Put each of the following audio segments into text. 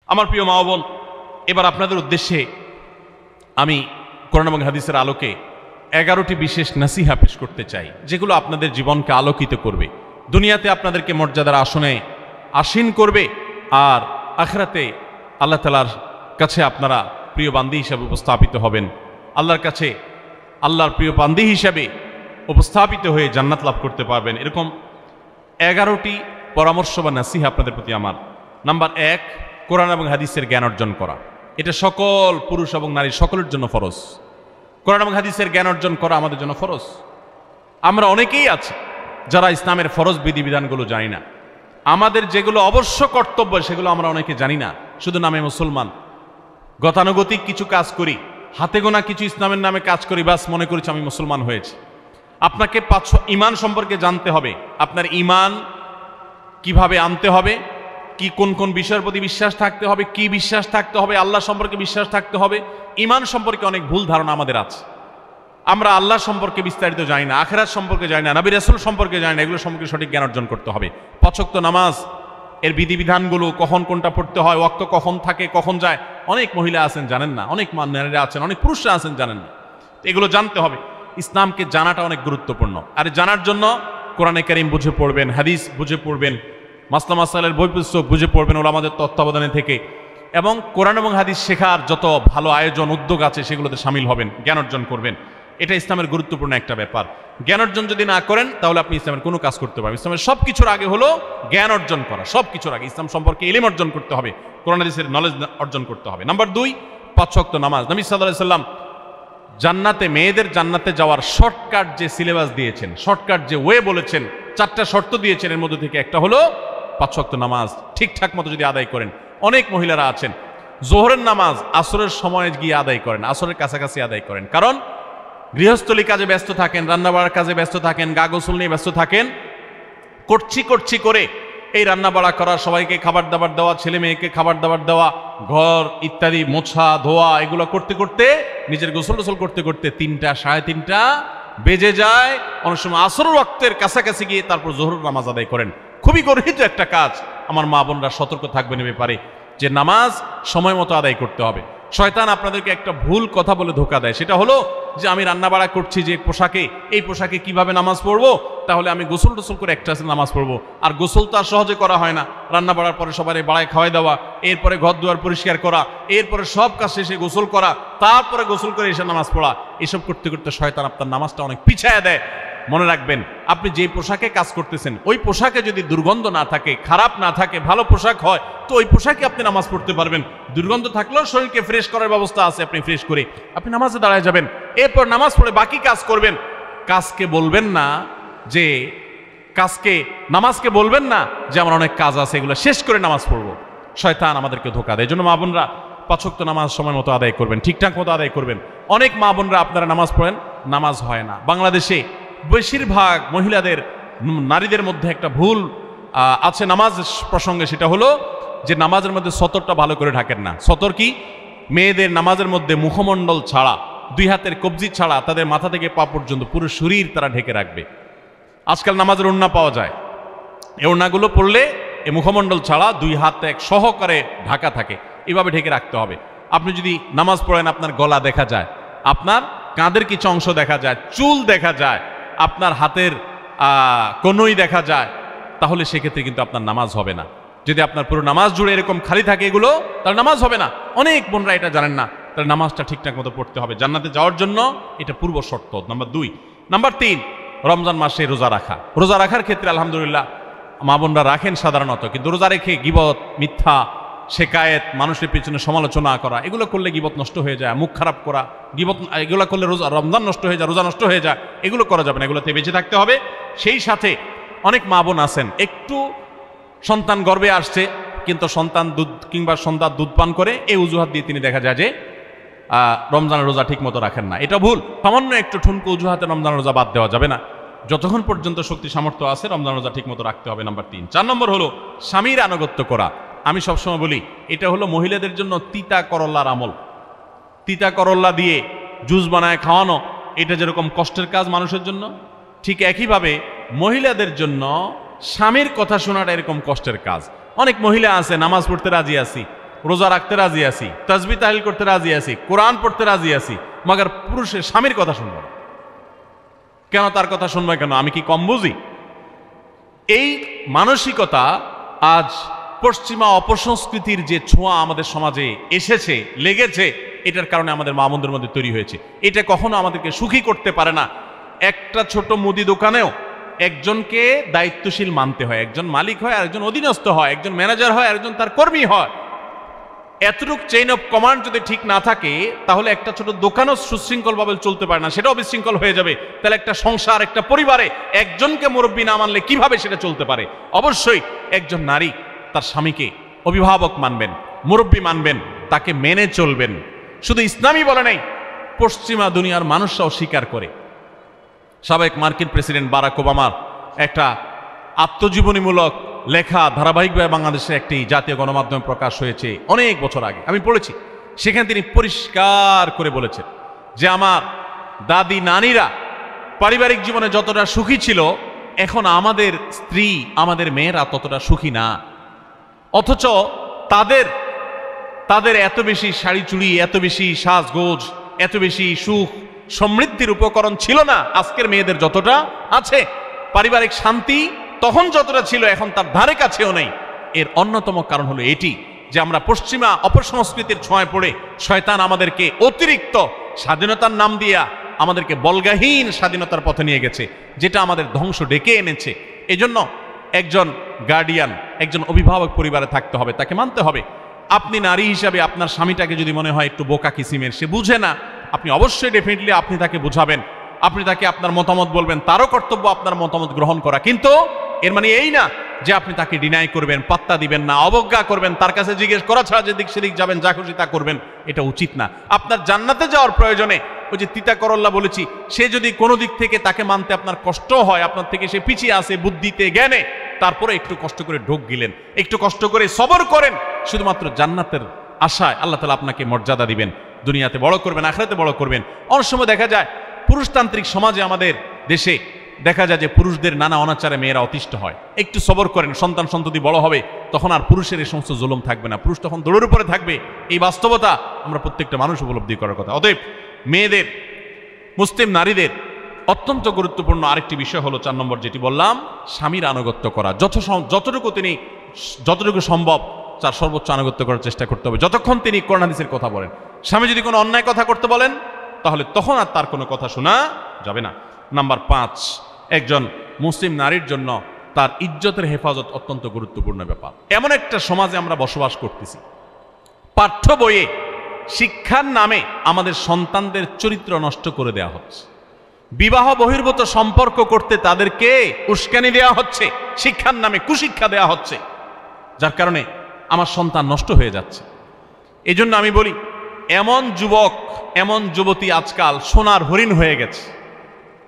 আমার প্রিয় মা ও বোন, এবার আপনাদের উদ্দেশ্যে আমি কোরআন এবং হাদিসের আলোকে 11টি বিশেষ নাসিহা পেশ করতে চাই, যেগুলো আপনাদের জীবনকে আলোকিত করবে, দুনিয়াতে আপনাদেরকে মর্যাদার আসনে আসীন করবে, আর আখিরাতে আল্লাহ তাআলার কাছে আপনারা প্রিয় বান্দী হিসাবে উপস্থাপিত হবেন। আল্লাহর কাছে আল্লাহর প্রিয় বান্দী হিসাবে উপস্থাপিত হয়ে জান্নাত লাভ করতে পারবেন। এরকম 11টি পরামর্শ বা নাসিহা আপনাদের প্রতি আমার। নাম্বার 1, কোরআন এবং হাদিসের জ্ঞান অর্জন করা। এটা সকল পুরুষ এবং নারী সকলের জন্য ফরজ। কোরআন এবং হাদিসের জ্ঞান অর্জন করা আমাদের জন্য ফরজ। আমরা অনেকেই আছি যারা ইসলামের ফরজ বিধিবিধানগুলো জানি না। আমাদের যেগুলো অবশ্য কর্তব্য সেগুলো আমরা অনেকে জানি না, শুধু নামে মুসলমান। গতানুগতিক কিছু কাজ করি, হাতে গোনা কিছু ইসলামের নামে কাজ করি, বাস মনে করেছি আমি মুসলমান হয়েছি। আপনাকে ঈমান সম্পর্কে জানতে হবে। আপনার ঈমান কিভাবে আনতে হবে, কি কোন কোন বিষয়ের প্রতি বিশ্বাস থাকতে হবে, কি বিশ্বাস থাকতে হবে, আল্লাহ সম্পর্কে বিশ্বাস থাকতে হবে। ঈমান সম্পর্কে অনেক ভুল ধারণা আমাদের আছে। আমরা আল্লাহ সম্পর্কে বিস্তারিত জানি না, আখিরাত সম্পর্কে জানি না, নবী রাসূল সম্পর্কে জানি না। এগুলো সম্পর্কে সঠিক জ্ঞান অর্জন করতে হবে। 5 ওয়াক্ত নামাজ এর বিধিবিধানগুলো, কখন কোনটা পড়তে হয়, ওয়াক্ত কখন থাকে কখন যায়, অনেক মহিলা আছেন জানেন না, অনেক নারীরা আছেন, অনেক পুরুষরা আছেন জানেন না। এগুলো জানতে হবে। ইসলামকে জানাটা অনেক গুরুত্বপূর্ণ। আর জানার জন্য কোরআনে কারীম বুঝে পড়বেন, হাদিস বুঝে পড়বেন, মাসলা মাসাইলের বই পুস্তক বুঝে পড়বেন ওলামাদের তত্ত্বাবধানে থেকে, এবং কোরআন এবং হাদিস শেখার যত ভালো আয়োজন উদ্যোগ আছে সেগুলোতে শামিল হবেন, জ্ঞান অর্জন করবেন। এটা ইসলামের গুরুত্বপূর্ণ একটা ব্যাপার। জ্ঞান অর্জন যদি না করেন তাহলে আপনি ইসলামের কোনো কাজ করতে পারবেন। ইসলামের সব কিছুর আগে হলো জ্ঞান অর্জন করা। সব কিছুর আগে ইসলাম সম্পর্কে ইলম অর্জন করতে হবে, কোরআন হাদিসের নলেজ অর্জন করতে হবে। নাম্বার 2, 5 ওয়াক্ত নামাজ। নবী সাল্লাল্লাহু আলাইহি সাল্লাম জান্নাতে, মেয়েদের জান্নাতে যাওয়ার শর্টকাট যে সিলেবাস দিয়েছেন, শর্টকাট যে ওয়ে বলেছেন, 4টা শর্ত দিয়েছেন। এর মধ্যে থেকে একটা হলো 5 ওয়াক্ত নামাজ ঠিকঠাক মতো যদি আদায় করেন। অনেক মহিলারা আছেন জোহরের নামাজ আসরের সময় গিয়ে আদায় করেন, আসরের কাছাকাছি আদায় করেন, কারণ গৃহস্থলী কাজে ব্যস্ত থাকেন, রান্নাবাড়ার কাজে ব্যস্ত থাকেন, গা গোসল নিয়ে ব্যস্ত থাকেন। করছি করে এই রান্নাবাড়া করা, সবাইকে খাবার দাবার দেওয়া, ছেলে মেয়েকে খাবার দাবার দেওয়া, ঘর ইত্যাদি মোছা ধোয়া, এগুলো করতে করতে, নিজের গোসল টোসল করতে করতে 3টা 3:30 বেজে যায়। অনেক সময় আসর ওয়াক্তের কাছাকাছি গিয়ে তারপর জোহরের নামাজ আদায় করেন। খুবই গর্হিত একটা কাজ। আমার মা বোনরা সতর্ক থাকবেন এ ব্যাপারে, যে নামাজ সময় মতো আদায় করতে হবে। শয়তান আপনাদেরকে একটা ভুল কথা বলে ধোঁকা দেয়, সেটা হলো যে আমি রান্নাবাড়া করছি যে পোশাকে, এই পোশাকে কিভাবে নামাজ পড়বো, তাহলে আমি গোসল টোসল করে একটা নামাজ পড়বো। আর গোসল তো আর সহজে করা হয় না। রান্নাবাড়ার পরে সবাই বাড়ায় খাওয়াই দেওয়া, এরপরে ঘর দুয়ার পরিষ্কার করা, এরপরে সব কাজ শেষে গোসল করা, তারপরে গোসল করে এসে নামাজ পড়া, এসব করতে করতে শয়তান আপনার নামাজটা অনেক পিছায়া দেয়। মনে রাখবেন, আপনি যে পোশাকে কাজ করতেছেন ওই পোশাকে যদি দুর্গন্ধ না থাকে, খারাপ না থাকে, ভালো পোশাক হয়, তো ওই পোশাকে আপনি নামাজ পড়তে পারবেন। দুর্গন্ধ থাকলেও শরীরকে ফ্রেশ করার ব্যবস্থা আছে, আপনি ফ্রেশ করে আপনি নামাজে দাঁড়ায় যাবেন। এরপর নামাজ পড়ে বাকি কাজ করবেন। কাজকে বলবেন না যে নামাজকে বলবেন না যে আমার অনেক কাজ আছে, এগুলো শেষ করে নামাজ পড়বো। শয়তান আমাদেরকে ধোঁকা দেয়। এই জন্য মা বোনরা 5 ওয়াক্ত নামাজ সময় মতো আদায় করবেন, ঠিকঠাক মতো আদায় করবেন। অনেক মা বোনরা আপনারা নামাজ পড়েন, নামাজ হয় না। বাংলাদেশে বেশিরভাগ মহিলাদের, নারীদের মধ্যে একটা ভুল আছে নামাজ প্রসঙ্গে, সেটা হলো যে নামাজের মধ্যে সতরটা ভালো করে ঢাকেন না। সতর কি? মেয়েদের নামাজের মধ্যে মুখমণ্ডল ছাড়া, 2 হাতের কবজি ছাড়া তাদের মাথা থেকে পা পর্যন্ত পুরো শরীর তারা ঢেকে রাখবে। আজকাল নামাজের ওড়না পাওয়া যায়, এই ওড়নাগুলো পড়লে এই মুখমণ্ডল ছাড়া 2 হাত এক সহকারে ঢাকা থাকে, এভাবে ঢেকে রাখতে হবে। আপনি যদি নামাজ পড়েন, আপনার গলা দেখা যায়, আপনার কাঁধের কিছু অংশ দেখা যায়, চুল দেখা যায়, আপনার হাতের কনুই দেখা যায়, তাহলে সেক্ষেত্রে কিন্তু আপনার নামাজ হবে না। যদি আপনার পুরো নামাজ জুড়ে এরকম খালি থাকে এগুলো, তাহলে নামাজ হবে না। অনেক বোনরা এটা জানেন না, তাহলে নামাজটা ঠিকঠাক মতো পড়তে হবে। জান্নাতে যাওয়ার জন্য এটা পূর্ব শর্ত। নাম্বার 2। নাম্বার 3, রমজান মাসে রোজা রাখা। রোজা রাখার ক্ষেত্রে আলহামদুলিল্লাহ মা বোনরা রাখেন সাধারণত, কিন্তু রোজা রেখে গীবত, মিথ্যা, শেকায়েত, মানুষের পিছনে সমালোচনা করা, এগুলো করলে গীবত নষ্ট হয়ে যায়। মুখ খারাপ করা, গীবত, এগুলো করলে রমজান নষ্ট হয়ে যায়, রোজা নষ্ট হয়ে যায়। এগুলো করা যাবে না, এগুলোতে বেঁচে থাকতে হবে। সেই সাথে অনেক মা বোন আছেন, একটু সন্তান গর্ভে আসছে, কিন্তু সন্তান দুধ কিংবা সন্তান দুধ পান করে, এই অজুহাত দিয়ে তিনি দেখা যায় যে রমজানের রোজা ঠিক মতো রাখেন না। এটা ভুল। সামান্য একটু ঠুনকো অজুহাতে রমজানের রোজা বাদ দেওয়া যাবে না। যতক্ষণ পর্যন্ত শক্তি সামর্থ্য আছে রমজান রোজা ঠিক মতো রাখতে হবে। নাম্বার 3। 4 নম্বর হলো স্বামীর আনুগত্য করা। আমি সবসময় বলি, এটা হলো মহিলাদের জন্য তিতা করল্লার আমল। তিতা করল্লা দিয়ে জুস বানায় খাওয়ানো, এটা যেরকম কষ্টের কাজ মানুষের জন্য, ঠিক একইভাবে মহিলাদের জন্য স্বামীর কথা শোনাটা এরকম কষ্টের কাজ। অনেক মহিলা আছে নামাজ পড়তে রাজি আছি, রোজা রাখতে রাজি আছি, তাসবিহ তাহলিল করতে রাজি আছি, কোরআন পড়তে রাজি আছি, মগর পুরুষের স্বামীর কথা শুনবো না। কেন তার কথা শুনবো কেন? আমি কি কম বুঝি? এই মানসিকতা আজ পশ্চিমা অপসংস্কৃতির যে ছোঁয়া আমাদের সমাজে এসেছে, লেগেছে, এটার কারণে আমাদের মা বোনদের মধ্যে তৈরি হয়েছে। এটা কখনো আমাদেরকে সুখী করতে পারে না। একটা ছোট মুদি দোকানেও একজনকে দায়িত্বশীল মানতে হয়, একজন মালিক হয়, আরেকজন অধীনস্থ হয়, একজন ম্যানেজার হয়, আরেকজন তার কর্মী হয়। এতটুক চেইন অফ কমান্ড যদি ঠিক না থাকে, তাহলে একটা ছোট দোকানও সুশৃঙ্খলভাবে চলতে পারে না, সেটাও বিশৃঙ্খল হয়ে যাবে। তাহলে একটা সংসার, একটা পরিবারে একজনকে মুরব্বী না মানলে কিভাবে সেটা চলতে পারে? অবশ্যই একজন নারী তার স্বামীকে অভিভাবক মানবেন, মুরব্বী মানবেন, তাকে মেনে চলবেন। শুধু ইসলামই বলে নাই, পশ্চিমা দুনিয়ার মানুষরাও স্বীকার করে। সাবেক মার্কিন প্রেসিডেন্ট বারাক ওবামার একটা আত্মজীবনীমূলক লেখা ধারাবাহিকভাবে বাংলাদেশে একটি জাতীয় গণমাধ্যমে প্রকাশ হয়েছে অনেক বছর আগে, আমি পড়েছি। সেখানে তিনি পরিষ্কার করে বলেছেন যে আমার দাদি নানিরা পারিবারিক জীবনে যতটা সুখী ছিল, এখন আমাদের স্ত্রী, আমাদের মেয়েরা ততটা সুখী না। অথচ তাদের এত বেশি শাড়ি চুড়ি, এত বেশি সাজগোজ, এত বেশি সুখ সমৃদ্ধির উপকরণ ছিল না আজকের মেয়েদের যতটা আছে। পারিবারিক শান্তি তখন যতটা ছিল, এখন তার ধারে কাছেও নেই। এর অন্যতম কারণ হলো এটি যে আমরা পশ্চিমা অপসংস্কৃতির ছোঁয়ায় পড়ে শয়তান আমাদেরকে অতিরিক্ত স্বাধীনতার নাম দিয়া আমাদেরকে বলগাহীন স্বাধীনতার পথে নিয়ে গেছে, যেটা আমাদের ধ্বংস ডেকে এনেছে। এজন্য একজন গার্ডিয়ান, একজন অভিভাবক পরিবারে থাকতে হবে, তাকে মানতে হবে। আপনি নারী হিসাবে আপনার স্বামীটাকে যদি মনে হয় একটু বোকা কিসিমের, সে বুঝে না, আপনি অবশ্যই ডেফিনেটলি আপনি তাকে বোঝাবেন, আপনি তাকে আপনার মতামত বলবেন, তারও কর্তব্য আপনার মতামত গ্রহণ করা। কিন্তু এর মানে এই না যে আপনি তাকে ডিনাই করবেন, পাত্তা দিবেন না, অবজ্ঞা করবেন, তার কাছে জিজ্ঞেস করা ছাড়া যেদিক সেদিক যাবেন, যা খুশি তা করবেন, এটা উচিত না। আপনার জান্নাতে যাওয়ার প্রয়োজনে ওই যে তিতা করল্লা বলেছি, সে যদি কোনো দিক থেকে তাকে মানতে আপনার কষ্ট হয়, আপনার থেকে সে পিছিয়ে আসে বুদ্ধিতে জ্ঞানে, তারপরে একটু কষ্ট করে ঢোক গিলেন, একটু কষ্ট করে সবর করেন, শুধুমাত্র জান্নাতের আশায় আল্লাহ তাআলা আপনাকে মর্যাদা দিবেন, দুনিয়াতে বড় করবেন, আখিরাতে বড় করবেন। অনেক সময় দেখা যায় পুরুষতান্ত্রিক সমাজে আমাদের দেশে দেখা যায় যে পুরুষদের নানা অনাচারে মেয়েরা অতিষ্ঠ হয়। একটু সবর করেন, সন্তান সন্ততি বড় হবে, তখন আর পুরুষের এই সমস্ত জুলুম থাকবে না, পুরুষ তখন দৌড়ের উপরে থাকবে। এই বাস্তবতা আমরা প্রত্যেকটা মানুষ উপলব্ধি করার কথা। অতএব মেয়েদের, মুসলিম নারীদের অত্যন্ত গুরুত্বপূর্ণ আরেকটি বিষয় হলো 4 নম্বর যেটি বললাম, স্বামীর আনুগত্য করা। যতটুকু সম্ভব তার সর্বোচ্চ আনুগত্য করার চেষ্টা করতে হবে, যতক্ষণ তিনি কোরআন হাদিসের কথা বলেন। স্বামী যদি কোনো অন্যায় কথা করতে বলেন, তাহলে তখন আর তার কোনো কথা শোনা যাবে না। নাম্বার 5, একজন মুসলিম নারীর জন্য তার ইজ্জতের হেফাজত অত্যন্ত গুরুত্বপূর্ণ ব্যাপার। এমন একটা সমাজে আমরা বসবাস করতেছি, পাঠ্য বইয়ে শিক্ষার নামে আমাদের সন্তানদের চরিত্র নষ্ট করে দেওয়া হচ্ছে, বিবাহ বহির্ভূত সম্পর্ক করতে তাদেরকে উস্কানি দেওয়া হচ্ছে, শিক্ষার নামে কুশিক্ষা দেওয়া হচ্ছে, যার কারণে আমার সন্তান নষ্ট হয়ে যাচ্ছে। এই জন্য আমি বলি, এমন যুবক, এমন যুবতী আজকাল সোনার হরিণ হয়ে গেছে।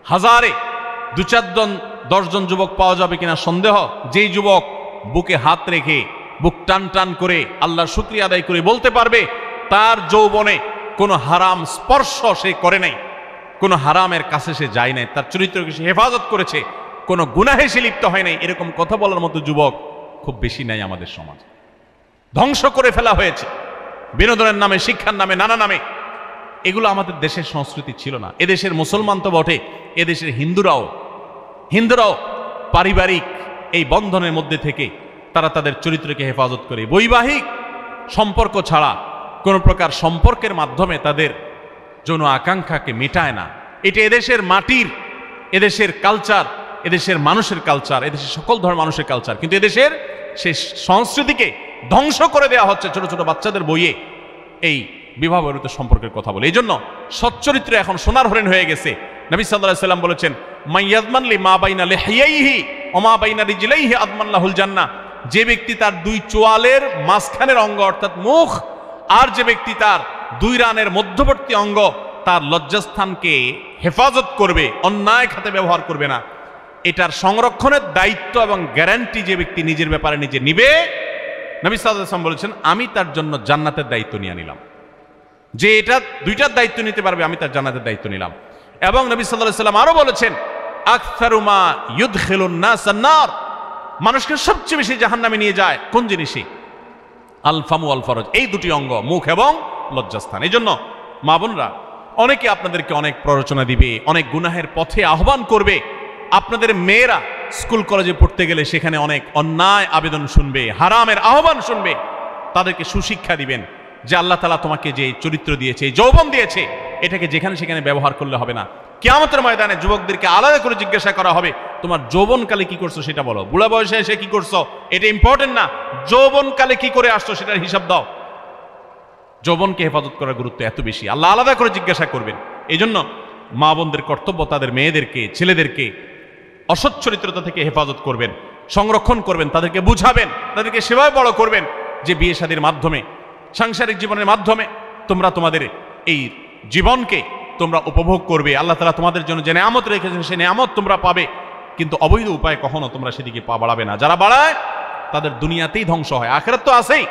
হাজারে 2-4 জন 10 জন যুবক পাওয়া যাবে কিনা সন্দেহ, যেই যুবক বুকে হাত রেখে বুক টান টান করে আল্লাহর শুকরিয়া আদায় করে বলতে পারবে তার যৌবনে কোনো হারাম স্পর্শ সে করে নাই, কোনো হারামের কাছে সে যায় নাই, তার চরিত্রকে সে হেফাজত করেছে, কোনো গুনাহে সে লিপ্ত হয় নাই, এরকম কথা বলার মতো যুবক খুব বেশি নাই আমাদের সমাজে। ধ্বংস করে ফেলা হয়েছে বিনোদনের নামে, শিক্ষার নামে, নানা নামে। এগুলো আমাদের দেশের সংস্কৃতি ছিল না। এদেশের মুসলমান তো বটে, এদেশের হিন্দুরাও পারিবারিক এই বন্ধনের মধ্যে থেকে তারা তাদের চরিত্রকে হেফাজত করে, বৈবাহিক সম্পর্ক ছাড়া কোন প্রকার সম্পর্কের মাধ্যমে তাদের যৌন আকাঙ্ক্ষাকে মেটায় না। এটা এদেশের মাটির, এদেশের কালচার, এদেশের মানুষের কালচার, এদেশের সকল ধরনের মানুষের কালচার, কিন্তু এদেশের সেই সংস্কৃতিকে ধ্বংস করে দেওয়া হচ্ছে ছোট ছোট বাচ্চাদের বইয়ে এই বিবাহ বহির্ভূত সম্পর্কের কথা বলে। এই জন্য সচ্চরিত্র এখন সোনার হরিণ হয়ে গেছে। নবী সাল্লাল্লাহু আলাইহি সাল্লাম বলেছেন, মাইয়াজমান লি মা বাইনা লিহিয়াইহি ওয়া মা বাইনা রিজলাইহি আদমান লাহুল জান্নাহ। যে ব্যক্তি তার 2 চোয়ালের মাঝখানের অঙ্গ অর্থাৎ মুখ, আর যে ব্যক্তি তার 2 রানের মধ্যবর্তী অঙ্গ, তার লজ্জাস্থানকে হেফাজত করবে, অন্যায় খাতে ব্যবহার করবে না, এটার সংরক্ষণের দায়িত্ব এবং গ্যারান্টি যে ব্যক্তি নিজের ব্যাপারে নিজে নিবে, নবী সাল্লাল্লাহু আলাইহি সাল্লাম বলেছেন, আমি তার জন্য জান্নাতের দায়িত্ব নিয়ে নিলাম। যে এটা 2টার দায়িত্ব নিতে পারবে, আমি তার জান্নাতের দায়িত্ব নিলাম। এবং নবী সাল্লাল্লাহু আলাইহি সাল্লাম আরো বলেছেন, আকসারু মা ইউদখিলুন নাস আন-নার, মানুষকে সবচেয়ে বেশি জাহান্নামে নিয়ে যায় কোন জিনিসই? আল ফামু আল ফরজ, এই দুটি অঙ্গ, মুখ এবং লজ্জাস্থান। এই জন্য মা বোনরা, অনেকে আপনাদেরকে অনেক প্ররোচনা দিবে, অনেক গুনাহের পথে আহ্বান করবে। আপনাদের মেয়েরা স্কুল কলেজে পড়তে গেলে সেখানে অনেক অন্যায় আবেদন শুনবে, হারামের আহ্বান শুনবে। তাদেরকে সুশিক্ষা দিবেন যে আল্লাহ তাআলা তোমাকে যে চরিত্র দিয়েছে, যৌবন দিয়েছে, এটাকে যেখানে সেখানে ব্যবহার করলে হবে না। কিয়ামতের ময়দানে যুবকদেরকে আলাদা করে জিজ্ঞাসা করা হবে, তোমার যৌবনকালে কি করছো সেটা বলো, বুড়া বয়সে এসে কি করছো এটা ইম্পর্টেন্ট না, যৌবনকালে কি করে আসছো সেটার হিসাব দাও। যৌবনকে হেফাজত করার গুরুত্ব এত বেশি, আল্লাহ আলাদা করে জিজ্ঞাসা করবেন। এই জন্য মা বোনদের কর্তব্য তাদের মেয়েদেরকে, ছেলেদেরকে অসৎ চরিত্রতা থেকে হেফাজত করবেন, সংরক্ষণ করবেন, তাদেরকে বুঝাবেন, তাদেরকে সেভাবে বড় করবেন যে বিয়ে শাদীর মাধ্যমে, সাংসারিক জীবনের মাধ্যমে তোমরা তোমাদের এই জীবনকে তোমরা উপভোগ করবে। আল্লাহ তাআলা তোমাদের জন্য যে নেয়ামত রেখেছেন সেই নেয়ামত তোমরা পাবে, কিন্তু অবৈধ উপায়ে কখনো তোমরা সেদিকে পা বাড়াবে না। যারা বাড়ায় তাদের দুনিয়াতেই ধ্বংস হয়, আখিরাত তো আছেই।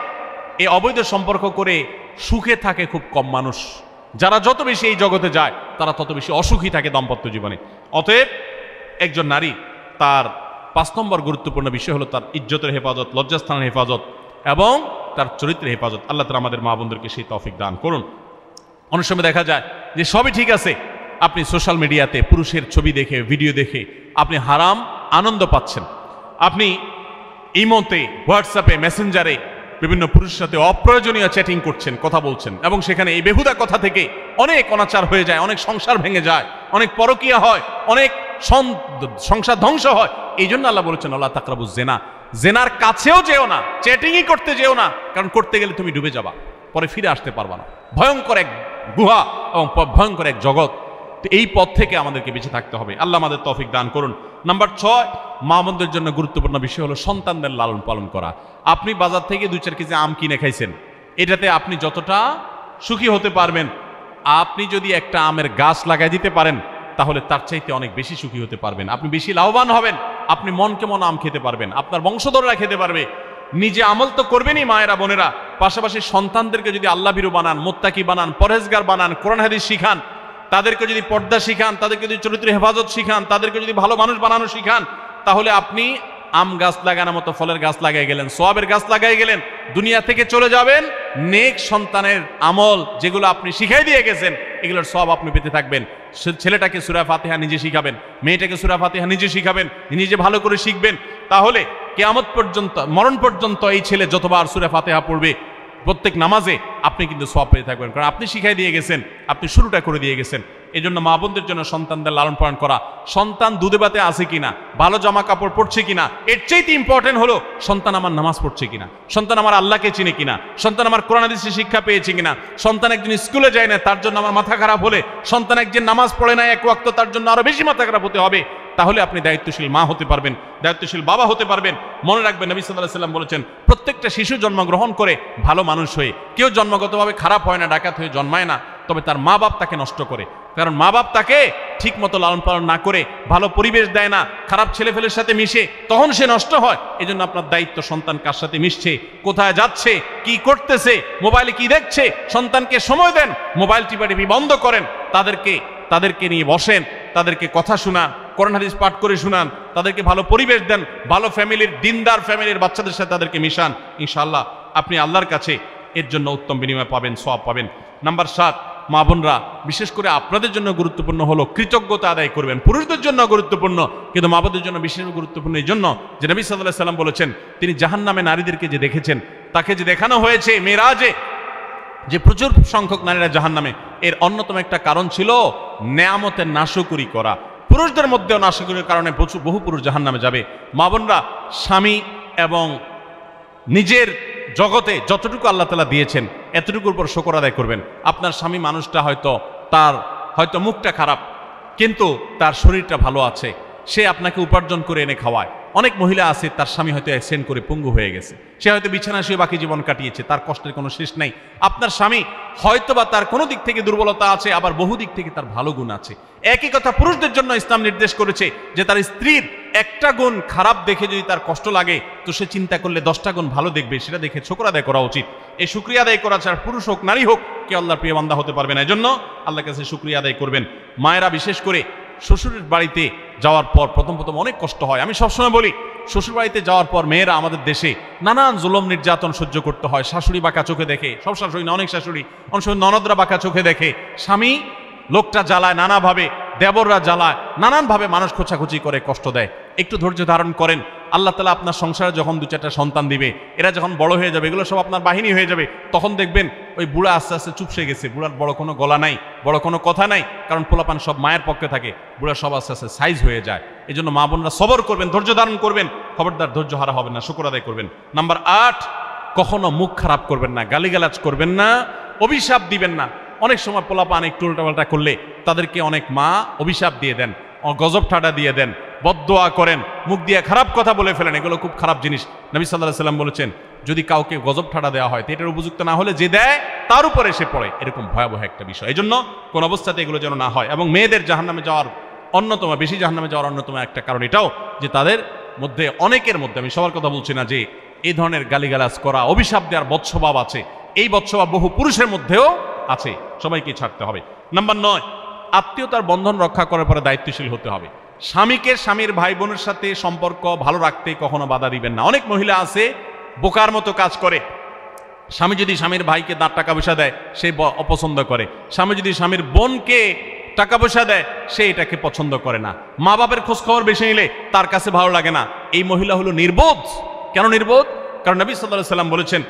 এই অবৈধ সম্পর্ক করে সুখে থাকে খুব কম মানুষ। যারা যত বেশি এই জগতে যায় তারা তত বেশি অসুখী থাকে দাম্পত্য জীবনে। অতএব একজন নারী, তার 5 নম্বর গুরুত্বপূর্ণ বিষয় হলো তার ইজ্জতের হেফাজত, লজ্জাস্থানের হেফাজত এবং তার চরিত্রের হেফাজত। আল্লাহ তাআলা আমাদের মা বোনদেরকে সেই তৌফিক দান করুন। অনেক সময় দেখা যায় যে সবই ঠিক আছে, আপনি সোশ্যাল মিডিয়াতে পুরুষের ছবি দেখে, ভিডিও দেখে আপনি হারাম আনন্দ পাচ্ছেন। আপনি ইমোতে, হোয়াটসঅ্যাপে, মেসেঞ্জারে বিভিন্ন পুরুষের সাথে অপ্রয়োজনীয় চ্যাটিং করছেন, কথা বলছেন, এবং সেখানে এই বেহুদা কথা থেকে অনেক অনাচার হয়ে যায়, অনেক সংসার ভেঙে যায়, অনেক পরকীয়া হয়, অনেক সংসার ধ্বংস হয়। এই জন্য আল্লাহ বলেছেন আল্লাহ তাকরাবুজ জেনা, জেনার কাছেও যেও না, চ্যাটিংই করতে যেও না, কারণ করতে গেলে তুমি ডুবে যাবা, পরে ফিরে আসতে পারবা না। ভয়ঙ্কর এক গুহা এবং ভয়ঙ্কর এক জগৎ। তো এই পথ থেকে আমাদেরকে বেঁচে থাকতে হবে। আল্লাহ আমাদের তৌফিক দান করুন। নাম্বার 6, মা বোনদের জন্য গুরুত্বপূর্ণ বিষয় হলো সন্তানদের লালন পালন করা। আপনি বাজার থেকে 2-4 কেজি আম কিনে খাইছেন, এটাতে আপনি যতটা সুখী হতে পারবেন, আপনি যদি একটা আমের গাছ লাগাই দিতে পারেন তাহলে তার চাইতে অনেক বেশি সুখী হতে পারবেন, আপনি বেশি লাভবান হবেন, আপনি মনকে মন আম খেতে পারবেন, আপনার বংশধররা খেতে পারবে। নিজে আমল তো করবেনই মায়েরা, বোনেরা, পাশাপাশি সন্তানদেরকে যদি আল্লাহ ভীরু বানান, মুত্তাকি বানান, পরহেজগার বানান, কোরআন হাদিস শিখান, তাদেরকে যদি পর্দা শিখান, তাদেরকে যদি চরিত্র হেফাজত শিখান, তাদেরকে যদি ভালো মানুষ বানানো শিখান, তাহলে আপনি আম গাছ লাগানোর মতো ফলের গাছ লাগাই গেলেন, সোয়াবের গাছ লাগাই গেলেন, দুনিয়া থেকে চলে যাবেন। নেক সন্তানের আমল যেগুলো আপনি শিখাই দিয়ে গেছেন, এগুলোর সব আপনি পেতে থাকবেন। ছেলেটাকে সূরা ফাতিহা নিজে শিখাবেন, মেয়েটাকে সূরা ফাতিহা নিজে শিখাবেন, নিজে ভালো করে শিখবেন। তাহলে কিয়ামত পর্যন্ত, মরণ পর্যন্ত এই ছেলে যতবার সূরা ফাতিহা পড়বে প্রত্যেক নামাজে, আপনি কিন্তু সওয়াব পেয়ে থাকবেন, কারণ আপনি শিখাই দিয়ে গেছেন, আপনি শুরুটা করে দিয়ে গেছেন। এই জন্য মা বোনদের জন্য সন্তানদের লালন পালন করা, সন্তান দুধে ভাতে আছে কিনা, ভালো জামা কাপড় পরছে কিনা, এর চাইতে ইম্পর্টেন্ট হলো সন্তান আমার নামাজ পড়ছে কিনা, সন্তান আমার আল্লাহকে চিনে কিনা, সন্তান আমার কোরআন হাদিসের শিক্ষা পেয়েছে কিনা, সন্তান একজন স্কুলে যায় না তার জন্য আমার মাথা খারাপ হলে, সন্তান একজন নামাজ পড়ে না এক ওয়াক্ত তার জন্য আরো বেশি মাথা খারাপ হতে হবে। তাহলে আপনি দায়িত্বশীল মা হতে পারবেন, দায়িত্বশীল বাবা হতে পারবেন। মনে রাখবেন নবী সাল্লাল্লাহু আলাইহি ওয়াসাল্লাম বলেছেন, প্রত্যেকটা শিশু জন্মগ্রহণ করে ভালো মানুষ হয়ে, কেউ জন্মগতভাবে খারাপ হয় না, ডাকাত হয়ে জন্মায় না, তবে তার মা বাপ তাকে নষ্ট করে। কারণ মা বাপ তাকে ঠিক মতো লালন পালন না করে, ভালো পরিবেশ দেয় না, খারাপ ছেলেফেলের সাথে মিশে, তখন সে নষ্ট হয়। এই জন্য আপনার দায়িত্ব সন্তান কার সাথে মিশছে, কোথায় যাচ্ছে, কি করতেছে, মোবাইলে কি দেখছে, সন্তানকে সময় দেন, মোবাইল টিপাটিপি বন্ধ করেন, তাদেরকে নিয়ে বসেন, তাদেরকে কথা শোনান, কোরআন হাদিস পাঠ করে শোনান, তাদেরকে ভালো পরিবেশ দেন, ভালো ফ্যামিলির, দিনদার ফ্যামিলির বাচ্চাদের সাথে তাদেরকে মিশান। ইনশাআল্লাহ আপনি আল্লাহর কাছে এর জন্য উত্তম বিনিময় পাবেন, সওয়াব পাবেন। নাম্বার 7, মা বোনরা, বিশেষ করে আপনাদের জন্য গুরুত্বপূর্ণ হলো কৃতজ্ঞতা আদায় করবেন। পুরুষদের জন্য গুরুত্বপূর্ণ, কিন্তু মা বোনদের জন্য বিশেষ গুরুত্বপূর্ণ এই জন্য যে নবী সাল্লাল্লাহু আলাইহি ওয়াসাল্লাম বলেছেন, তিনি জাহান্নামে নারীদেরকে যে দেখেছেন, তাকে যে দেখানো হয়েছে মেরাজে, যে প্রচুর সংখ্যক নারীরা জাহান্নামে, এর অন্যতম একটা কারণ ছিল নেয়ামতের নাশকরি করা। পুরুষদের মধ্যেও নাশকরির কারণে বহু পুরুষ জাহান্নামে যাবে। মা বোনরা, স্বামী এবং নিজের জগতে যতটুকু আল্লাহ তাআলা দিয়েছেন এতটুকুর উপর শুকর আদায় করবেন। আপনার স্বামী মানুষটা হয়তো মুখটা খারাপ, কিন্তু তার শরীরটা ভালো আছে, সে আপনাকে উপার্জন করে এনে খাওয়ায়। অনেক মহিলা আছে তার স্বামী হয়তো অ্যাক্সিডেন্ট করে পঙ্গু হয়ে গেছে, সে হয়তো বিছানা শুয়ে বাকি জীবন কাটিয়েছে, তার কষ্টের কোনো শেষ নাই। আপনার স্বামী হয়তো বা তার কোনো দিক থেকে দুর্বলতা আছে, আবার বহু দিক থেকে তার ভালো গুণ আছে। একই কথা পুরুষদের জন্য ইসলাম নির্দেশ করেছে যে তার স্ত্রীর একটা গুণ খারাপ দেখে যদি তার কষ্ট লাগে, তো সে চিন্তা করলে 10টা গুণ ভালো দেখবে, সেটা দেখে শুকর আদায় করা উচিত। এই শুকরিয়া আদায় করা ছাড়া পুরুষ হোক নারী হোক কে আল্লাহর প্রিয় বান্দা হতে পারবে না। এজন্য আল্লাহর কাছে শুকরিয়া আদায় করবেন। মায়েরা বিশেষ করে শ্বশুরের বাড়িতে যাওয়ার পর প্রথম অনেক কষ্ট হয়। আমি সবসময় বলি, শ্বশুরবাড়িতে যাওয়ার পর মেয়েরা আমাদের দেশে নানান জুলুম নির্যাতন সহ্য করতে হয়। শাশুড়ি বাঁকা চোখে দেখে, সব শাশুড়ি না, অনেক শাশুড়ি, অনেক সময় ননদরা বাঁকা চোখে দেখে, স্বামী লোকটা জ্বালায় নানাভাবে, দেবররা জ্বালায় নানানভাবে, মানুষ খোঁচাখুচি করে কষ্ট দেয়। একটু ধৈর্য ধারণ করেন, আল্লাহ তাআলা আপনার সংসারে যখন 2-4টা সন্তান দিবে, এরা যখন বড় হয়ে যাবে, এগুলো সব আপনার বাহিনী হয়ে যাবে, তখন দেখবেন ওই বুড়া আস্তে আস্তে চুপসে গেছে, বুড়ার বড় কোনো গলা নাই, বড় কোনো কথা নাই, কারণ পোলাপান সব মায়ের পক্ষে থাকে, বুড়া সব আস্তে আস্তে সাইজ হয়ে যায়। এই জন্য মা বোনরা সবর করবেন, ধৈর্য ধারণ করবেন, খবরদার ধৈর্য হারা হবেন না, শুকর আদায় করবেন। নাম্বার 8, কখনো মুখ খারাপ করবেন না, গালিগালাজ করবেন না, অভিশাপ দিবেন না। অনেক সময় পোলাপান একটু উল্টাপাল্টা করলে তাদেরকে অনেক মা অভিশাপ দিয়ে দেন, গজব ঠাডা দিয়ে দেন, বদদোয়া করেন, মুখ দিয়ে খারাপ কথা বলে ফেলেন। এগুলো খুব খারাপ জিনিস। নবী সাল্লাল্লাহু আলাইহি সাল্লাম বলেছেন, যদি কাউকে গজব ঠাডা দেওয়া হয় তো এটার উপযুক্ত না হলে যে দেয় তার উপরে এসে পড়ে, এরকম ভয়াবহ একটা বিষয়। এই জন্য কোন অবস্থাতে এগুলো যেন না হয়। এবং মেয়েদের জাহান্নামে যাওয়ার অন্যতম, বেশি জাহান্নামে যাওয়ার অন্যতম একটা কারণ এটাও যে তাদের মধ্যে, অনেকের মধ্যে, আমি সবার কথা বলছি না, যে এই ধরনের গালিগালাজ করা, অভিশাপ দেওয়ার বৎসভাব আছে। এই বৎসভাব বহু পুরুষের মধ্যেও আছে, সবাইকে ছাড়তে হবে। নাম্বার 9, আত্মীয়তার বন্ধন রক্ষা করার পরে দায়িত্বশীল হতে হবে। স্বামীকে স্বামীর ভাই বোনের সাথে সম্পর্ক ভালো রাখতে কখনো বাধা দিবেন না। অনেক মহিলা আছে বোকার মতো কাজ করে। স্বামী যদি স্বামীর ভাইকে টাকা পয়সা দেয় সে অপছন্দ করে, স্বামী যদি স্বামীর বোনকে টাকা পয়সা দেয় সে এটাকে পছন্দ করে না, মা বাপের খোঁজ খবর বেশি নিলে তার কাছে ভালো লাগে না। এই মহিলা হলো নির্বোধ। কেন নির্বোধ? কারণ নবী সাল্লাল্লাহু আলাইহি সাল্লাম বলেছেন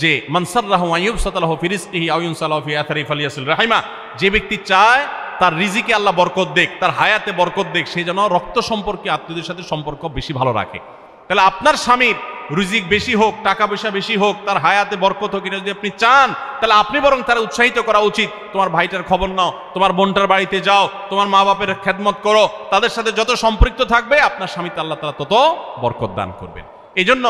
যে মান সাররাহু আন ইউবসাতালাহু ফি রিজকিহি আও ইউনসালাহু ফি আথারি ফালিয়াসিল রাহিমা, যে ব্যক্তি চায় তার রিজিকে আল্লাহ বরকত দেখ, তার হায়াতে বরকত দেখ, সে যেন রক্ত সম্পর্কে আত্মীয়দের সাথে সম্পর্ক বেশি ভালো রাখে। তাহলে আপনার স্বামীর রিজিক বেশি হোক, টাকা পয়সা বেশি হোক, তার হায়াতে বরকত হোক, এটা যদি আপনি চান তাহলে আপনি বরং তারা উৎসাহিত করা উচিত। তোমার ভাইটার খবর নাও, তোমার বোনটার বাড়িতে যাও, তোমার মা বাপের খেদমত করো, তাদের সাথে যত সম্পৃক্ত থাকবে আপনার স্বামীতে আল্লাহ তাআলা তত বরকত দান করবেন। এই জন্য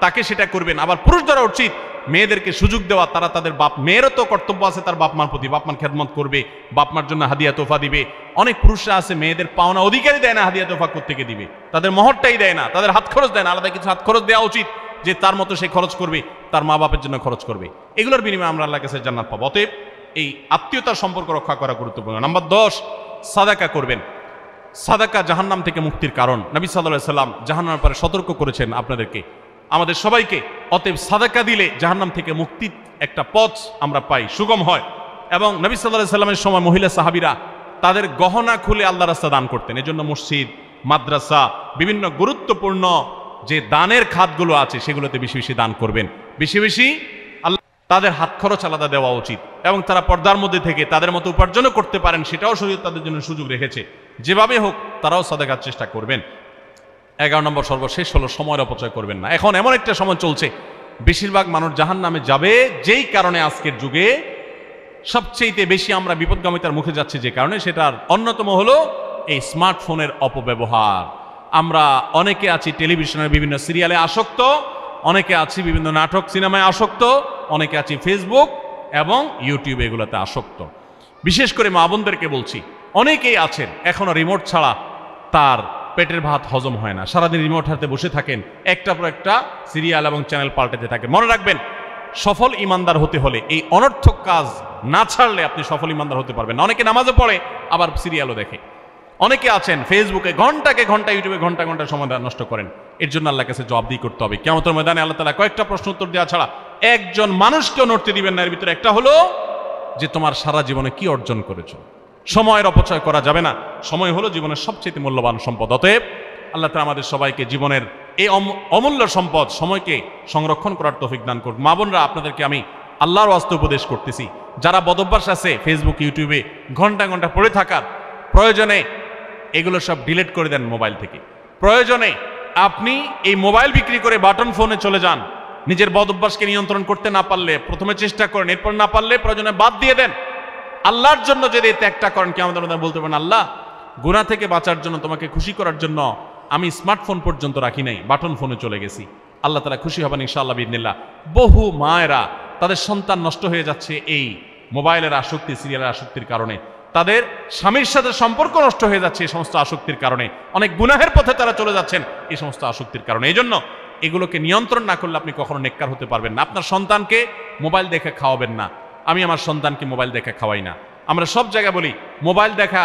তাকে সেটা করবেন। আবার পুরুষ দ্বারা উচিত মেয়েদেরকে সুযোগ দেওয়া, তারা তাদের বাপ, মেয়েরও তো কর্তব্য আছে তার বাপ মার প্রতি, বাপ মার খেদমত করবে, বাপ মার জন্য হাদিয়া তোফা দিবে। অনেক পুরুষরা আছে মেয়েদের পাওনা অধিকারই দেয় না, হাদিয়া তোফা কোত্থেকে দিবে, তাদের মহরটাই দেয় না, তাদের হাত খরচ দেয় না। আলাদা কিছু হাত খরচ দেওয়া উচিত, যে তার মতো সে খরচ করবে, তার মা বাপের জন্য খরচ করবে। এগুলোর বিনিময়ে আমরা আল্লাহর কাছে জান্নাত পাবো। অতএব এই আত্মীয়তার সম্পর্ক রক্ষা করা গুরুত্বপূর্ণ। নাম্বার 10, সাদাকা করবেন। সাদাকা জাহান্নাম থেকে মুক্তির কারণ। নবী সাল্লাল্লাহু আলাইহি সাল্লাম জাহান্নামের পরে সতর্ক করেছেন আপনাদেরকে, আমাদের সবাইকে। অতএব সাদাকা দিলে জাহান্নাম থেকে মুক্তির একটা পথ আমরা পাই, সুগম হয়। এবং নবী সাল্লাল্লাহু আলাইহি সাল্লামের সময় মহিলা সাহাবীরা তাদের গহনা খুলে আল্লাহর রাস্তায় দান করতেন। এজন্য মসজিদ, মাদ্রাসা, বিভিন্ন গুরুত্বপূর্ণ যে দানের খাতগুলো আছে সেগুলোতে বেশি বেশি দান করবেন, বেশি বেশি আল্লাহ তাদের হাত খরচ আলাদা দেওয়া উচিত। এবং তারা পর্দার মধ্যে থেকে তাদের মতো উপার্জনও করতে পারেন, সেটাও শরীয়ত তাদের জন্য সুযোগ রেখেছে। যেভাবে হোক তারাও সাদাকার চেষ্টা করবেন। 11 নম্বর সর্বশেষ হলো সময়ের অপচয় করবেন না। এখন এমন একটা সময় চলছে বেশিরভাগ মানুষ জাহান্নামে যাবে, যেই কারণে আজকের যুগে সবচেয়ে বেশি আমরা বিপদগামিতার মুখে যাচ্ছি, যে কারণে সেটার অন্যতম হলো এই স্মার্টফোনের অপব্যবহার। আমরা অনেকে আছি টেলিভিশনের বিভিন্ন সিরিয়ালে আসক্ত, অনেকে আছি বিভিন্ন নাটক সিনেমায় আসক্ত, অনেকে আছি ফেসবুক এবং ইউটিউব এগুলোতে আসক্ত। বিশেষ করে মা বোনদেরকে বলছি, অনেকেই আছেন এখনো রিমোট ছাড়া তার পেটের ভাত হজম হয় না, সারাদিন রিমোট হাতে বসে থাকেন, একটা পর একটা সিরিয়াল এবং চ্যানেল পাল্টাতে থাকেন। মনে রাখবেন, সফল ইমানদার হতে হলে এই অনর্থক কাজ না ছাড়লে আপনি সফল ইমানদার হতে পারবেন না। অনেকে নামাজও পড়ে আবার সিরিয়ালও দেখে, অনেকে আছেন ফেসবুকে ঘন্টাকে ঘন্টা, ইউটিউবে ঘন্টা ঘন্টা সময় নষ্ট করেন। এর জন্য আল্লাহর কাছে জবাবদিহি করতে হবে। কিয়ামতের ময়দানে আল্লাহ তাআলা কয়েকটা প্রশ্ন উত্তর দেওয়া ছাড়া একজন মানুষকেও নড়তে দিবেন না। এর ভিতরে একটা হলো যে তোমার সারা জীবনে কি অর্জন করেছো। সময়ের অপচয় করা যাবে না। সময় হলো জীবনের সবচেয়ে মূল্যবান সম্পদ। অতএব আল্লাহ তাআলা আমাদের সবাইকে জীবনের এই অমূল্য সম্পদ সময়কে সংরক্ষণ করার তৌফিক দান করুন। মা বোনরা, আপনাদেরকে আমি আল্লাহর ওয়াস্তে উপদেশ করতেছি, যারা বদভ্যাস আছে ফেসবুক, ইউটিউবে ঘন্টা ঘন্টা পড়ে থাকার, প্রয়োজনে এগুলো সব ডিলিট করে দেন মোবাইল থেকে। প্রয়োজনে আপনি এই মোবাইল বিক্রি করে বাটন ফোনে চলে যান। নিজের বদভ্যাসকে নিয়ন্ত্রণ করতে না পারলে প্রথমে চেষ্টা করেন, এরপর না পারলে প্রয়োজনে বাদ দিয়ে দেন। আল্লাহর জন্য যদি এই ত্যাগটা করেন, কি আমাদের বলতে পারেন, আল্লাহ গুনাহ থেকে বাঁচার জন্য, তোমাকে খুশি করার জন্য আমি স্মার্টফোন পর্যন্ত রাখি নাই, বাটন ফোনে চলে গেছি। আল্লাহ তাআলা খুশি হবেন ইনশাআল্লাহ বিইذنিল্লাহ। বহু মায়েরা তাদের সন্তান নষ্ট হয়ে যাচ্ছে এই মোবাইলের আসক্তি, সিরিয়ালের আসক্তির কারণে। তাদের স্বামীর সাথে সম্পর্ক নষ্ট হয়ে যাচ্ছে এই সমস্ত আসক্তির কারণে। অনেক গুনাহের পথে তারা চলে যাচ্ছেন এই সমস্ত আসক্তির কারণে। এই জন্য এগুলোকে নিয়ন্ত্রণ না করলে আপনি কখনো নেককার হতে পারবেন না। আপনার সন্তানকে মোবাইল দেখে খাওয়াবেন না। আমি আমার সন্তানকে মোবাইল দেখে খাওয়াই না। আমরা সব জায়গায় বলি মোবাইল দেখা,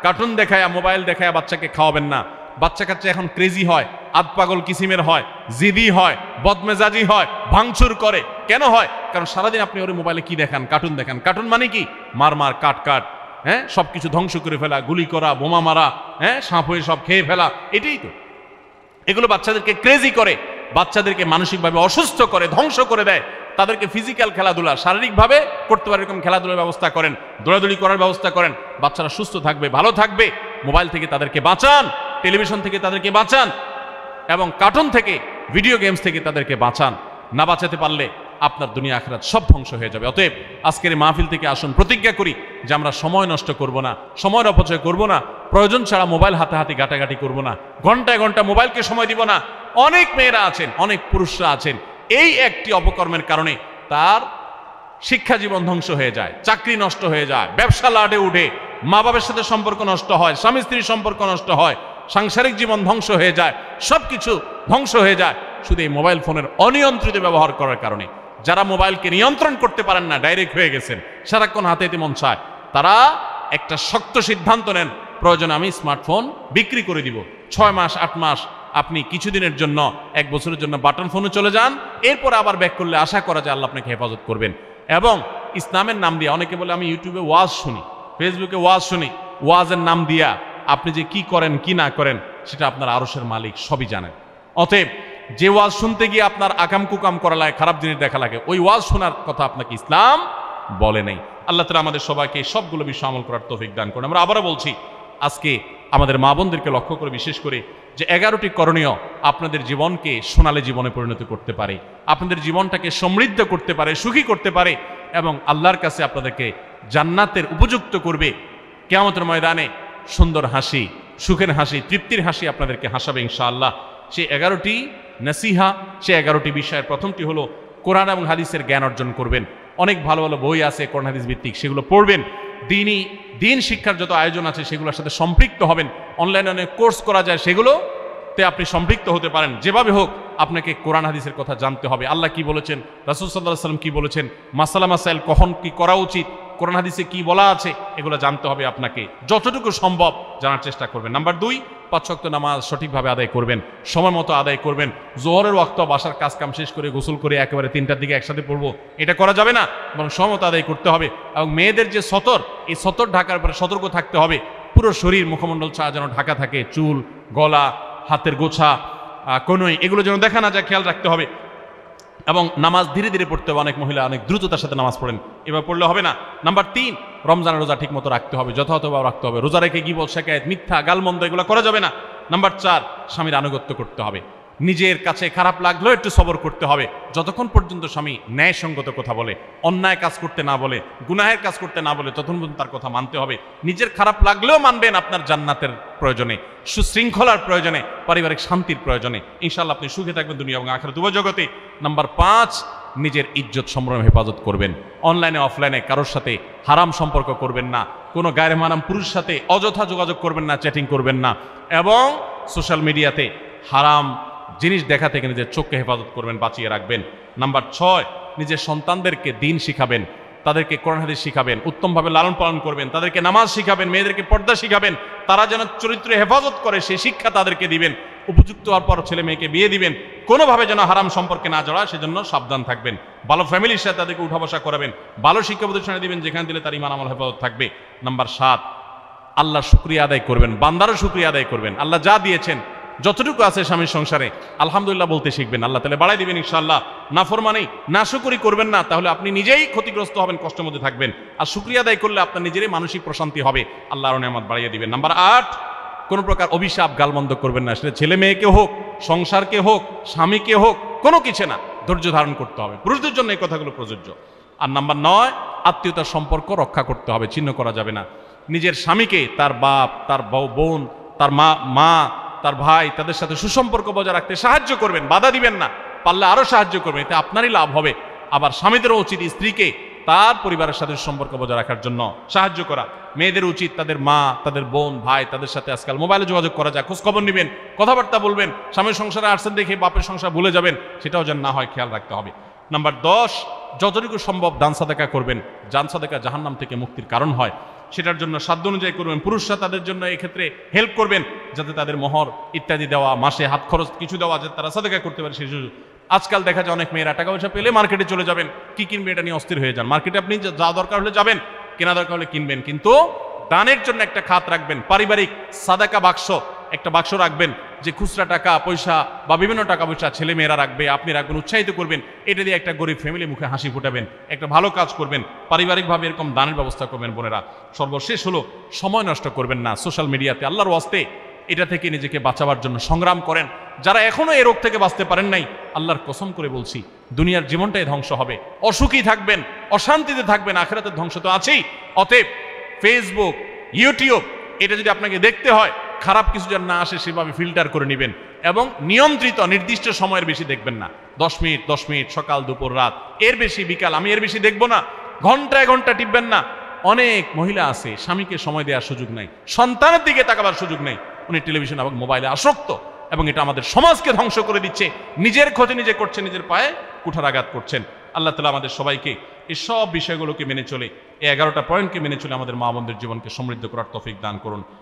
কার্টুন দেখায়, মোবাইল দেখায় বাচ্চাকে খাওয়াবেন না। বাচ্চা কাচ্চা এখন ক্রেজি হয়, আতপাগল কিসিমের হয়, জিদি হয়, বদমেজাজি হয়, ভাঙচুর করে। কেন হয়? কারণ সারাদিন আপনি ওর মোবাইলে কি দেখান? কার্টুন দেখান। কার্টুন মানে কি? মার মার কাট কাট, হ্যাঁ, সবকিছু ধ্বংস করে ফেলা, গুলি করা, বোমা মারা, হ্যাঁ, সাপ হয়ে সব খেয়ে ফেলা, এটাই তো। এগুলো বাচ্চাদেরকে ক্রেজি করে, বাচ্চাদেরকে মানসিকভাবে অসুস্থ করে, ধ্বংস করে দেয়। তাদেরকে ফিজিক্যাল খেলাধুলা শারীরিকভাবে করতে পারে এরকম খেলাধুলার ব্যবস্থা করেন, দৌড়াদৌড়ি করার ব্যবস্থা করেন। বাচ্চারা সুস্থ থাকবে, ভালো থাকবে। মোবাইল থেকে তাদেরকে বাঁচান, টেলিভিশন থেকে তাদেরকে বাঁচান, এবং কার্টুন থেকে, ভিডিও গেমস থেকে তাদেরকে বাঁচান। না বাঁচাতে পারলে আপনার দুনিয়া আখিরাত সব ধ্বংস হয়ে যাবে। অতএব আজকের এই মাহফিল থেকে আসুন, প্রতিজ্ঞা করি যে আমরা সময় নষ্ট করব না, সময়ের অপচয় করব না, প্রয়োজন ছাড়া মোবাইল হাতাহাতি ঘাটাঘাটি করব না, ঘন্টায় ঘন্টা মোবাইলকে সময় দিব না। অনেক মেয়েরা আছেন, অনেক পুরুষরা আছেন, এই একটি অপকর্মের কারণে তার শিক্ষা জীবন ধ্বংস হয়ে যায়, চাকরি নষ্ট হয়ে যায়, ব্যবসা লাডে উঠে, মা বাবার সাথে সম্পর্ক নষ্ট হয়, স্বামী স্ত্রীর সম্পর্ক নষ্ট হয়, সাংসারিক জীবন ধ্বংস হয়ে যায়, সবকিছু ধ্বংস হয়ে যায় শুধু এই মোবাইল ফোনের অনিয়ন্ত্রিত ব্যবহার করার কারণে। যারা মোবাইলকে নিয়ন্ত্রণ করতে পারেন না, ডাইরেক্ট হয়ে গেছেন, সারাক্ষণ হাতে মন চায়, তারা একটা শক্ত সিদ্ধান্ত নেন, প্রয়োজনে আমি স্মার্টফোন বিক্রি করে দিব। 6 মাস 8 মাস আপনি কিছুদিনের জন্য, 1 বছরের জন্য বাটন ফোনে চলে যান, এরপর আবার ব্যাক করলে আশা করা যায় আল্লাহ আপনাকে হেফাজত করবেন। এবং ইসলামের নাম দিয়ে, অনেকে বলে আমি ইউটিউবে ওয়াজ শুনি, ফেসবুকে ওয়াজ শুনি, ওয়াজের নাম দিয়া আপনি যে কি করেন কি না করেন সেটা আপনার আরশের মালিক সবই জানেন। অতএব যে ওয়াজ শুনতে গিয়ে আপনার আকাম কুকাম করা লাগে, খারাপ জিনিস দেখা লাগে, ওই ওয়াজ শোনার কথা আপনাকে ইসলাম বলে নেই। আল্লাহ তাআলা আমাদের সবাইকে সবগুলো বিষয় আমল করার তৌফিক দান করুন। আমরা আবারও বলছি, আজকে আমাদের মা বোনদেরকে লক্ষ্য করে বিশেষ করে যে 11টি করণীয় আপনাদের জীবনকে সোনালী জীবনে পরিণত করতে পারে, আপনাদের জীবনটাকে সমৃদ্ধ করতে পারে, সুখী করতে পারে, এবং আল্লাহর কাছে আপনাদেরকে জান্নাতের উপযুক্ত করবে। কিয়ামতের ময়দানে সুন্দর হাসি, সুখের হাসি, তৃপ্তির হাসি আপনাদেরকে হাসাবে ইনশাআল্লাহ। সেই 11টি নসিহা, সেই 11টি বিষয়ের প্রথমটি হলো কোরআন এবং হাদিসের জ্ঞান অর্জন করবেন। অনেক ভালো ভালো বই আছে কোরআন হাদিস ভিত্তিক, সেগুলো পড়বেন। দিন শিক্ষার যত আয়োজন আছে সেগুলোর সাথে সম্পৃক্ত হবেন। অনলাইনে অনেক কোর্স করা যায়, সেগুলোতে আপনি সম্পৃক্ত হতে পারেন। যেভাবে হোক আপনাকে কোরআন হাদিসের কথা জানতে হবে। আল্লাহ কি বলেছেন, রাসূল সাল্লাল্লাহু আলাইহি ওয়াসাল্লাম কি বলেছেন, মাসালা মাসাইল কখন কি করা উচিত, কোরআন হাদিসে কি বলা আছে, এগুলো জানতে হবে আপনাকে। যতটুকু সম্ভব জানার চেষ্টা করবেন। নাম্বার 2, 5 ওয়াক্ত নামাজ সঠিকভাবে আদায় করবেন, সময় মতো আদায় করবেন। জোহরের ওয়াক্ত বাসার কাজ কাম শেষ করে গোসল করে একেবারে 3টার দিকে একসাথে পড়বো, এটা করা যাবে না, এবং সময় মতো আদায় করতে হবে। এবং মেয়েদের যে সতর, এই সতর ঢাকার পরে সতর্ক থাকতে হবে। পুরো শরীর মুখমণ্ডল ছাড়া যেন ঢাকা থাকে, চুল, গলা, হাতের গোছা, কনুই, এগুলো যেন দেখা না যায়, খেয়াল রাখতে হবে। এবং নামাজ ধীরে ধীরে পড়তে হবে। অনেক মহিলা অনেক দ্রুততার সাথে নামাজ পড়েন, এবার পড়লে হবে না। নাম্বার 3, রমজানের রোজা ঠিক মতো রাখতে হবে, যথাযথভাবে রাখতে হবে। রোজা রেখে গীবত, শিকায়েত, মিথ্যা, গালমন্দ এগুলো করা যাবে না। নাম্বার 4, স্বামীর আনুগত্য করতে হবে। নিজের কাছে খারাপ লাগলেও একটু সবর করতে হবে, যতক্ষণ পর্যন্ত স্বামী ন্যায়সঙ্গত কথা বলে, অন্যায় কাজ করতে না বলে, গুনাহের কাজ করতে না বলে, ততক্ষণ পর্যন্ত তার কথা মানতে হবে। নিজের খারাপ লাগলেও মানবেন, আপনার জান্নাতের প্রয়োজনে, সুশৃঙ্খলার প্রয়োজনে, পারিবারিক শান্তির প্রয়োজনে। ইনশাআল্লাহ আপনি সুখে থাকবেন দুনিয়া এবং আখিরাত উভয় জগতে। নাম্বার 5, নিজের ইজ্জত সম্ভ্রম হেফাজত করবেন। অনলাইনে অফলাইনে কারোর সাথে হারাম সম্পর্ক করবেন না, কোনো গায়রে মানাম পুরুষের সাথে অযথা যোগাযোগ করবেন না, চ্যাটিং করবেন না, এবং সোশ্যাল মিডিয়াতে হারাম জিনিস দেখা থেকে নিজের চোখকে হেফাজত করবেন, বাঁচিয়ে রাখবেন। নাম্বার 6, নিজের সন্তানদেরকে দিন শিখাবেন, তাদেরকে কোরআন হাদিস শিখাবেন, উত্তমভাবে লালন পালন করবেন, তাদেরকে নামাজ শিখাবেন, মেয়েদেরকে পর্দা শিখাবেন, তারা যেন চরিত্র হেফাজত করে সেই শিক্ষা তাদেরকে দিবেন। উপযুক্ত হওয়ার পর ছেলে মেয়েকে বিয়ে দিবেন, কোনোভাবে যেন হারাম সম্পর্কে না জড়ায় সেজন্য সাবধান থাকবেন। ভালো ফ্যামিলির সাথে তাদেরকে উঠা বসা করাবেন, ভালো শিক্ষা প্রতিষ্ঠানে দিবেন যেখানে দিলে তার ঈমান আমল হেফাজত থাকবে। নাম্বার 7, আল্লাহর শুকরিয়া আদায় করবেন, বান্দারও শুকরিয়া আদায় করবেন। আল্লাহ যা দিয়েছেন, যতটুকু আছে স্বামীর সংসারে, আলহামদুলিল্লাহ বলতে শিখবেন, আল্লাহ তাআলা বাড়াই দিবেন ইনশাআল্লাহ। নাফরমানি, নাশুকরি করবেন না, তাহলে আপনি নিজেই ক্ষতিগ্রস্ত হবেন, কষ্টের মধ্যে থাকবেন। আর শুকরিয়া আদায় করলে আপনার নিজেরই মানসিক প্রশান্তি হবে, আল্লাহ আরো নেয়ামত বাড়িয়ে দিবেন। নাম্বার 8, কোনো প্রকার অভিশাপ গালমন্দ করবেন না, সেটা ছেলে মেয়েকে হোক, সংসারকে হোক, স্বামীকে হোক, কোনো কিছু না, ধৈর্য ধারণ করতে হবে। পুরুষদের জন্য এই কথাগুলো প্রযোজ্য। আর নাম্বার 9, আত্মীয়তার সম্পর্ক রক্ষা করতে হবে, ছিন্ন করা যাবে না। নিজের স্বামীকে তার বাপ, তার বোন, তার মা, তার ভাই, তাদের সাথে সুসম্পর্ক বজায় রাখতে সাহায্য করবেন, বাধা দিবেন না, পারলে আরো সাহায্য করবেন, এতে আপনারই লাভ হবে। আবার স্বামীদেরও উচিত স্ত্রীকে তার পরিবারের সাথে সম্পর্ক বজায় রাখার জন্য সাহায্য করা। মেয়েদের উচিত তাদের মা, তাদের বোন, ভাই, তাদের সাথে আজকাল মোবাইলে যোগাযোগ করা যায়, খোঁজ খবর নেবেন, কথাবার্তা বলবেন। স্বামীর সংসারে আসছেন দেখে বাপের সংসার ভুলে যাবেন, সেটাও যেন না হয়, খেয়াল রাখতে হবে। নাম্বার 10, যতটুকু সম্ভব দান সাদাকা করবেন। দান সাদাকা জাহান্নাম থেকে মুক্তির কারণ হয়। সেটার জন্য সাধ্য অনুযায়ী করবেন। পুরুষরা তাদের জন্য এক্ষেত্রে হেল্প করবেন, যাতে তাদের মোহর ইত্যাদি দেওয়া, মাসে হাত খরচ কিছু দেওয়া, যাতে তারা সাদাকা করতে পারে সেই সুযোগ। আজকাল দেখা যায় অনেক মেয়েরা টাকা পয়সা পেলে মার্কেটে চলে যাবেন, কি কিনবে এটা নিয়ে অস্থির হয়ে যান। মার্কেটে আপনি যা দরকার হলে যাবেন, কেনা দরকার হলে কিনবেন, কিন্তু দানের জন্য একটা খাত রাখবেন। পারিবারিক সাদাকা বাক্স, একটা বাক্স রাখবেন, যে খুচরা টাকা পয়সা বা বিভিন্ন টাকা পয়সা ছেলে মেয়েরা রাখবে, আপনি রাখবেন, উৎসাহিত করবেন। এটা দিয়ে একটা গরিব ফ্যামিলি মুখে হাসি ফোটাবেন, একটা ভালো কাজ করবেন, পারিবারিকভাবে এরকম দানের ব্যবস্থা করবেন। বোনেরা, সর্বশেষ হলো সময় নষ্ট করবেন না সোশ্যাল মিডিয়াতে। আল্লাহর ওয়াস্তে এটা থেকে নিজেকে বাঁচাবার জন্য সংগ্রাম করেন। যারা এখনো এই রোগ থেকে বাঁচতে পারেন নাই, আল্লাহর কসম করে বলছি, দুনিয়ার জীবনটাই ধ্বংস হবে, অসুখী থাকবেন, অশান্তিতে থাকবেন, আখিরাতের ধ্বংস তো আছেই। অতএব ফেসবুক, ইউটিউব, এটা যদি আপনাকে দেখতে হয়, খারাপ কিছু যেন না আসে সেভাবে ফিল্টার করে নেবেন, এবং নিয়ন্ত্রিত নির্দিষ্ট সময়ের বেশি দেখবেন না। 10 মিনিট সকাল, দুপুর, রাত, এর বেশি বিকাল, আমি এর বেশি দেখবো না। ঘন্টায় ঘন্টা টিপবেন না। অনেক মহিলা আছে স্বামীকে সময় দেওয়ার সুযোগ নাই, সন্তানের দিকে তাকাবার সুযোগ নেই, উনি টেলিভিশন এবং মোবাইলে আসক্ত, এবং এটা আমাদের সমাজকে ধ্বংস করে দিচ্ছে। নিজের ক্ষতি নিজে করছেন, নিজের পায়ে কুঠারাঘাত করছেন। আল্লাহ তাআলা আমাদের সবাইকে এই সব বিষয়গুলোকে মেনে চলে, এই 11টা পয়েন্টকে মেনে চলে আমাদের মা বোনদের জীবনকে সমৃদ্ধ করার তৌফিক দান করুন।